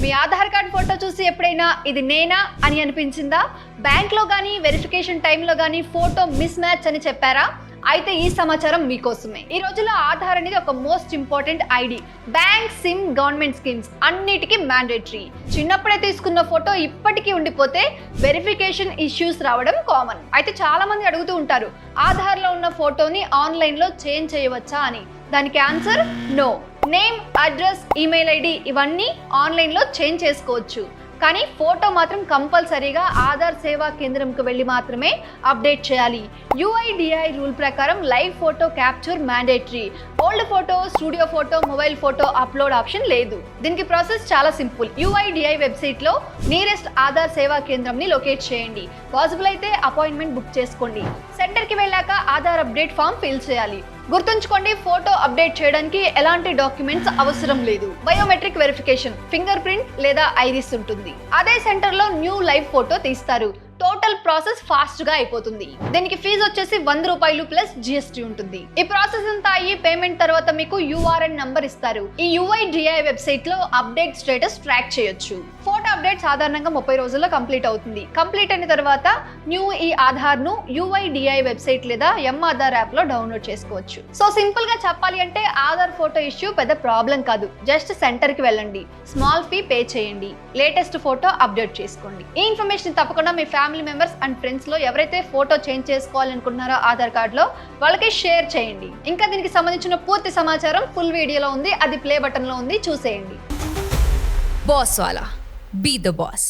మీ Aadhaar card photo చూసి ఎప్పుడైనా ఇది నేనా అని అనిపించిందా? బ్యాంక్లో కానీ వెరిఫికేషన్ టైంలో కానీ ఫోటో మిస్ మ్యాచ్ అని చెప్పారా? అయితే ఈ సమాచారం మీకోసమే. ఈ రోజుల్లో ఆధార్ అనేది ఒక most important ID. Bank, SIM, government schemes అన్నిటికీ మ్యాండేటరీ. చిన్నప్పుడే తీసుకున్న ఫోటో ఇప్పటికీ ఉండిపోతే వెరిఫికేషన్ ఇష్యూస్ రావడం కామన్. అయితే చాలా మంది అడుగుతూ ఉంటారు, ఆధార్లో ఉన్న ఫోటోని ఆన్లైన్లో చేంజ్ చేయవచ్చా అని. దానికి answer no. Name, address, email ID ఇవన్నీ ఆన్లైన్లో చేంజ్ చేసుకోవచ్చు. కానీ ఫోటో మాత్రం కంపల్సరీగా ఆధార్ సేవా కేంద్రంకు వెళ్ళి మాత్రమే అప్డేట్ చేయాలి. UIDAI రూల్ ప్రకారం live photo capture mandatory. Old photo, studio photo, mobile photo upload option లేదు. దీనికి ప్రాసెస్ చాలా సింపుల్. UIDAI వెబ్సైట్లో నియరెస్ట్ ఆధార్ సేవా కేంద్రంని లొకేట్ చేయండి. పాసిబుల్ అయితే అపాయింట్మెంట్ బుక్ చేసుకోండి. సెంటర్కి వెళ్ళాక ఆధార్ అప్డేట్ ఫామ్ ఫిల్ చేయాలి. గుర్తుంచుకోండి, ఫోటో అప్డేట్ చేయడానికి ఎలాంటి డాక్యుమెంట్స్ అవసరం లేదు. బయోమెట్రిక్ వెరిఫికేషన్, ఫింగర్ ప్రింట్ లేదా ఐరిస్ ఉంటుంది. అదే సెంటర్లో న్యూ లైవ్ ఫోటో తీస్తారు. టోటల్ ప్రాసెస్ ఫాస్ట్ గా అయిపోతుంది. దీనికి ఫీజు వచ్చేసి 100 రూపాయలు ప్లస్ GST ఉంటుంది. ఈ ప్రాసెస్ అంతా అయ్యి పేమెంట్ తర్వాత మీకు URN నంబర్ ఇస్తారు. ఈ UIDAI వెబ్సైట్ లో అప్డేట్ స్టేటస్ ట్రాక్ చేయొచ్చు. ఫోటో అప్డేట్ సాధారణంగా 30 రోజుల్లో కంప్లీట్ అవుతుంది. కంప్లీట్ అయిన తర్వాత న్యూ ఈ ఆధార్ ను UIDAI వెబ్సైట్ లేదా M-ఆధార్ యాప్ లో డౌన్లోడ్ చేసుకోవచ్చు. సో సింపుల్ గా చెప్పాలి అంటే ఆధార్ ఫోటో ఇష్యూ పెద్ద ప్రాబ్లం కాదు. జస్ట్ సెంటర్ కి వెళ్ళండి, స్మాల్ ఫీ పే చేయండి, లేటెస్ట్ ఫోటో అప్డేట్ చేసుకోండి. ఈ ఇన్ఫర్మేషన్ తప్పకుండా మీ ఫ్యామిలీ మెంబర్స్ అండ్ ఫ్రెండ్స్ లో ఎవరైతే ఫోటో చేంజ్ చేసుకోవాలనుకుంటున్నారో ఆధార్ కార్డ్ లో వాళ్ళకి షేర్ చేయండి. ఇంకా దీనికి సంబంధించిన పూర్తి సమాచారం ఫుల్ వీడియోలో ఉంది, అది ప్లే బటన్ లో ఉంది, చూసేయండి. Boss Wala. Be the boss.